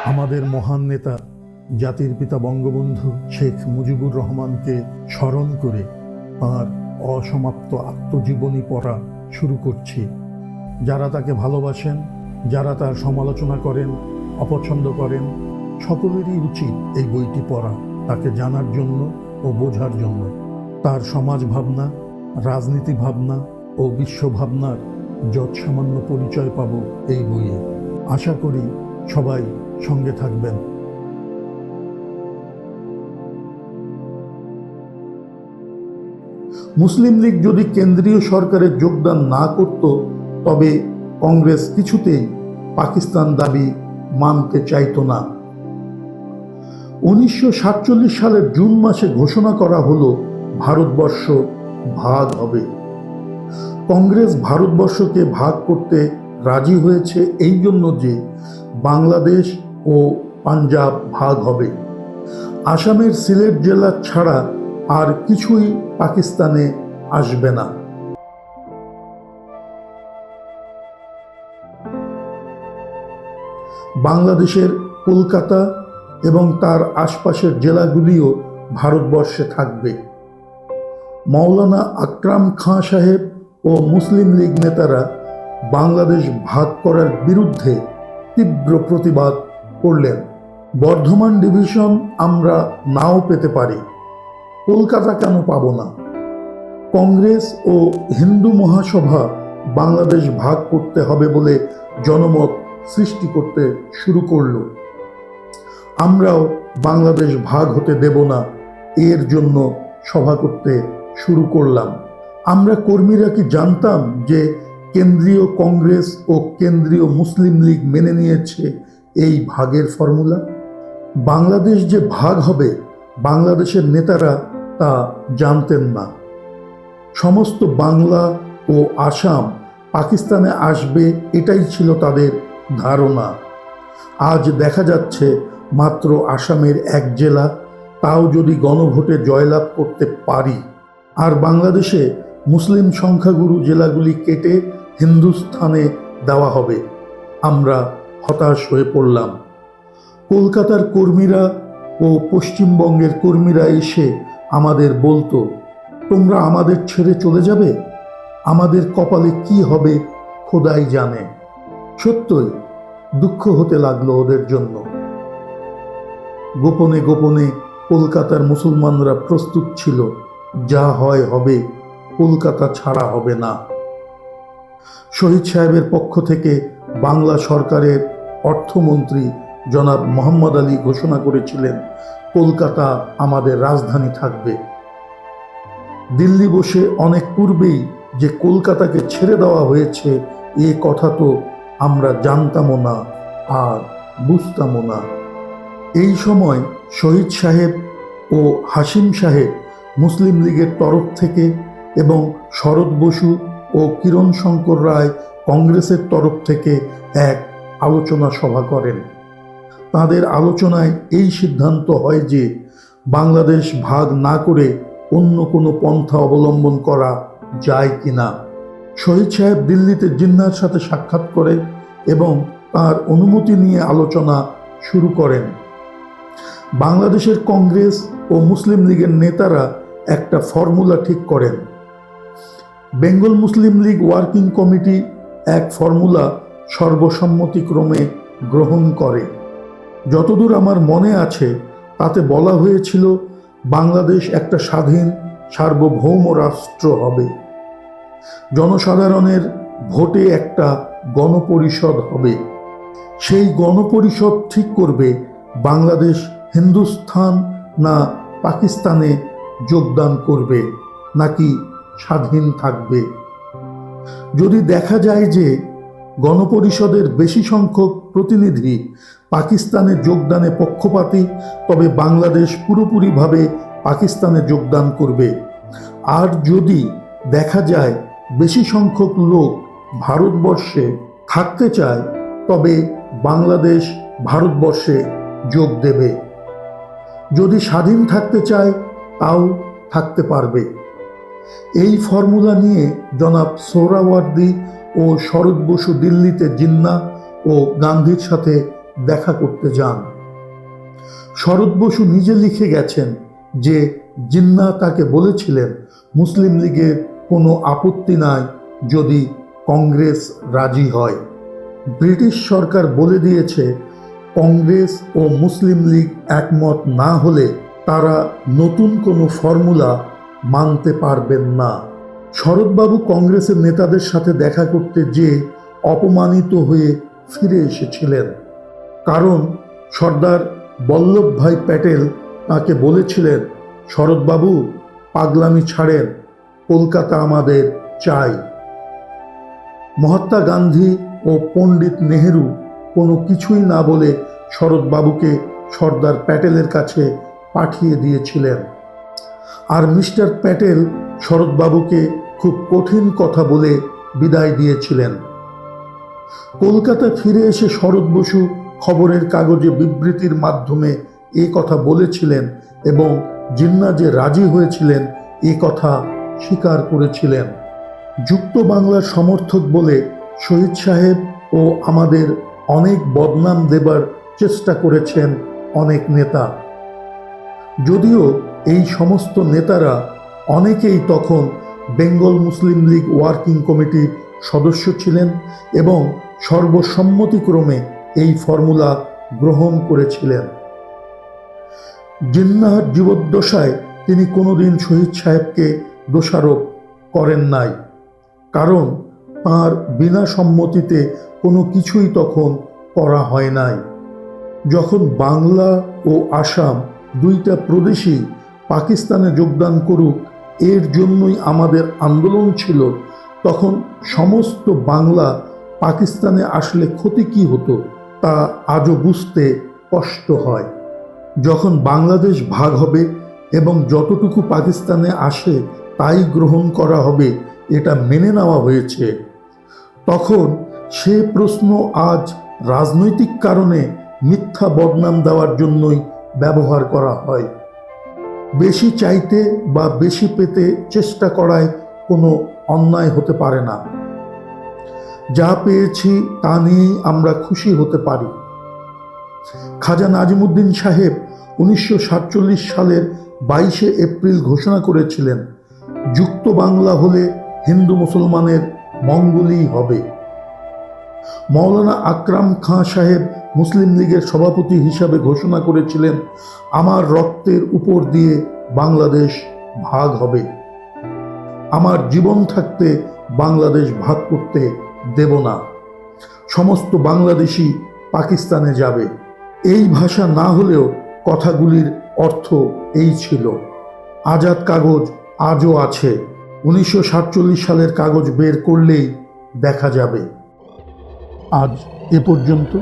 আমাদের মহান নেতা জাতির পিতা বঙ্গবন্ধু শেখ মুজিবুর রহমানকে স্মরণ করে তাঁর অসমাপ্ত আত্মজীবনী পড়া শুরু করছি। যারা তাকে ভালোবাসেন, যারা তার সমালোচনা করেন, অপছন্দ করেন, সকলেরই উচিত এই বইটি পড়া, তাকে জানার জন্য ও বোঝার জন্য। তার সমাজ ভাবনা, রাজনীতি ভাবনা ও বিশ্ব ভাবনার যৎসামান্য পরিচয় পাব এই বইয়ে। আশা করি সবাই সঙ্গে থাকবেন। মুসলিম লীগ যদি কেন্দ্রীয় সরকারে যোগদান না করত, তবে কংগ্রেস কিছুতেই পাকিস্তান দাবি মানতে চাইত না। 1947 সালের জুন মাসে ঘোষণা করা হলো ভারতবর্ষ ভাগ হবে। কংগ্রেস ভারতবর্ষকে ভাগ করতে রাজি হয়েছে এই জন্য যে বাংলাদেশ ও পাঞ্জাব ভাগ হবে। আসামের সিলেট জেলা ছাড়া আর কিছুই পাকিস্তানে আসবে না। বাংলাদেশের কলকাতা এবং তার আশপাশের জেলাগুলিও ভারতবর্ষে থাকবে। মৌলানা আকরাম খাঁ সাহেব ও মুসলিম লীগ নেতারা বাংলাদেশ ভাগ করার বিরুদ্ধে তীব্র প্রতিবাদ করলেন। বর্ধমান ডিভিশন আমরা নাও পেতে পারি, কলকাতা কেন পাব না? কংগ্রেস ও হিন্দু মহাসভা বাংলাদেশ ভাগ করতে হবে বলে জনমত সৃষ্টি করতে শুরু করল। আমরাও বাংলাদেশ ভাগ হতে দেব না, এর জন্য সভা করতে শুরু করলাম। আমরা কর্মীরা কি জানতাম যে কেন্দ্রীয় কংগ্রেস ও কেন্দ্রীয় মুসলিম লীগ মেনে নিয়েছে এই ভাগের ফর্মুলা? বাংলাদেশ যে ভাগ হবে বাংলাদেশের নেতারা তা জানতেন না। সমস্ত বাংলা ও আসাম পাকিস্তানে আসবে এটাই ছিল তাদের ধারণা। আজ দেখা যাচ্ছে মাত্র আসামের এক জেলা, তাও যদি গণভোটে জয়লাভ করতে পারি, আর বাংলাদেশে মুসলিম সংখ্যাগুরু জেলাগুলি কেটে হিন্দুস্থানে দেওয়া হবে। আমরা হতাশ হয়ে পড়লাম। কলকাতার কর্মীরা ও পশ্চিমবঙ্গের কর্মীরা এসে আমাদের বলতো, তোমরা আমাদের ছেড়ে চলে যাবে, আমাদের কপালে কি হবে খোদাই জানে। সত্যই দুঃখ হতে লাগলো ওদের জন্য। গোপনে গোপনে কলকাতার মুসলমানরা প্রস্তুত ছিল, যা হয় হবে, কলকাতা ছাড়া হবে না। শহীদ সাহেবের পক্ষ থেকে বাংলা সরকারের অর্থমন্ত্রী জনাব মোহাম্মদ আলী ঘোষণা করেছিলেন, কলকাতা আমাদের রাজধানী থাকবে। দিল্লি বসে অনেক পূর্বেই যে কলকাতাকে ছেড়ে দেওয়া হয়েছে এ কথা তো আমরা জানতামও না আর বুঝতামও না। এই সময় শহীদ সাহেব ও হাসিম সাহেব মুসলিম লীগের তরফ থেকে এবং শরৎ বসু ও কিরণ শঙ্কর রায় কংগ্রেসের তরফ থেকে এক আলোচনা সভা করেন। তাদের আলোচনায় এই সিদ্ধান্ত হয় যে বাংলাদেশ ভাগ না করে অন্য কোনো পন্থা অবলম্বন করা যায় কিনা। শহীদ সাহেব দিল্লিতে জিন্নার সাথে সাক্ষাৎ করে এবং তার অনুমতি নিয়ে আলোচনা শুরু করেন। বাংলাদেশের কংগ্রেস ও মুসলিম লীগের নেতারা একটা ফর্মুলা ঠিক করেন। বেঙ্গল মুসলিম লীগ ওয়ার্কিং কমিটি এক ফর্মুলা সর্বসম্মতিক্রমে গ্রহণ করে। যতদূর আমার মনে আছে তাতে বলা হয়েছিল বাংলাদেশ একটা স্বাধীন সার্বভৌম রাষ্ট্র হবে। জনসাধারণের ভোটে একটা গণপরিষদ হবে। সেই গণপরিষদ ঠিক করবে বাংলাদেশ হিন্দুস্থান না পাকিস্তানে যোগদান করবে নাকি স্বাধীন থাকবে। যদি দেখা যায় যে গণপরিষদের বেশি সংখ্যক প্রতিনিধি পাকিস্তানে যোগদানে পক্ষপাতী, তবে বাংলাদেশ পুরোপুরিভাবে পাকিস্তানে যোগদান করবে। আর যদি দেখা যায় বেশি সংখ্যক লোক ভারতবর্ষে থাকতে চায়, তবে বাংলাদেশ ভারতবর্ষে যোগ দেবে। যদি স্বাধীন থাকতে চায় তাও থাকতে পারবে। এই ফর্মুলা নিয়ে জনাব সোহরাওয়ার্দী ও ও শরৎ বসু দিল্লিতে জিন্নাহ ও গান্ধীর সাথে দেখা করতে যান। শরৎ বসু নিজে লিখে গেছেন যে জিন্নাহ তাকে বলেছিলেন মুসলিম লীগের কোনো আপত্তি নাই যদি কংগ্রেস রাজি হয়। ব্রিটিশ সরকার বলে দিয়েছে কংগ্রেস ও মুসলিম লীগ একমত না হলে তারা নতুন কোনো ফর্মুলা মানতে পারবেন না। শরৎবাবু কংগ্রেসের নেতাদের সাথে দেখা করতে যেয়ে অপমানিত হয়ে ফিরে এসেছিলেন, কারণ সর্দার বল্লভভাই প্যাটেল তাকে বলেছিলেন, শরৎবাবু পাগলামি ছাড়েন, কলকাতা আমাদের চাই। মহাত্মা গান্ধী ও পণ্ডিত নেহেরু কোনো কিছুই না বলে শরৎবাবুকে সর্দার প্যাটেলের কাছে পাঠিয়ে দিয়েছিলেন। আর মিস্টার প্যাটেল শরৎবাবুকে খুব কঠিন কথা বলে বিদায় দিয়েছিলেন। কলকাতা ফিরে এসে শরৎ বসু খবরের কাগজে বিবৃতির মাধ্যমে এ কথা বলেছিলেন এবং জিন্নাহ যে রাজি হয়েছিলেন এ কথা স্বীকার করেছিলেন। যুক্ত বাংলার সমর্থক বলে শহীদ সাহেব ও আমাদের অনেক বদনাম দেবার চেষ্টা করেছেন অনেক নেতা। যদিও এই সমস্ত নেতারা অনেকেই তখন বেঙ্গল মুসলিম লীগ ওয়ার্কিং কমিটির সদস্য ছিলেন এবং সর্বসম্মতিক্রমে এই ফর্মুলা গ্রহণ করেছিলেন। জিন্নাহর জীবদ্দশায় তিনি কোনোদিন শহীদ সাহেবকে দোষারোপ করেন নাই, কারণ তাঁর বিনা সম্মতিতে কোনো কিছুই তখন করা হয় নাই। যখন বাংলা ও আসাম দুইটা প্রদেশই পাকিস্তানে যোগদান করুক এর জন্যই আমাদের আন্দোলন ছিল, তখন সমস্ত বাংলা পাকিস্তানে আসলে ক্ষতি কী হতো তা আজও বুঝতে কষ্ট হয়। যখন বাংলাদেশ ভাগ হবে এবং যতটুকু পাকিস্তানে আসে তাই গ্রহণ করা হবে এটা মেনে নেওয়া হয়েছে, তখন সে প্রশ্ন আজ রাজনৈতিক কারণে মিথ্যা বদনাম দেওয়ার জন্যই ব্যবহার করা হয়। বেশি চাইতে বা বেশি পেতে চেষ্টা করায় কোনো অন্যায় হতে পারে না। যা পেয়েছি তা নিয়েই আমরা খুশি হতে পারি। খাজা নাজিমুদ্দিন সাহেব 1947 সালের 22 এপ্রিল ঘোষণা করেছিলেন, যুক্ত বাংলা হলে হিন্দু মুসলমানের মঙ্গলই হবে। মৌলানা আকরাম খাঁ সাহেব মুসলিম লীগের সভাপতি হিসাবে ঘোষণা করেছিলেন, আমার রক্তের উপর দিয়ে বাংলাদেশ ভাগ হবে, আমার জীবন থাকতে বাংলাদেশ ভাগ করতে দেব না, সমস্ত বাংলাদেশি পাকিস্তানে যাবে। এই ভাষা না হলেও কথাগুলির অর্থ এই ছিল। আজাদ কাগজ আজও আছে, 1947 সালের কাগজ বের করলেই দেখা যাবে। আজ এ পর্যন্ত।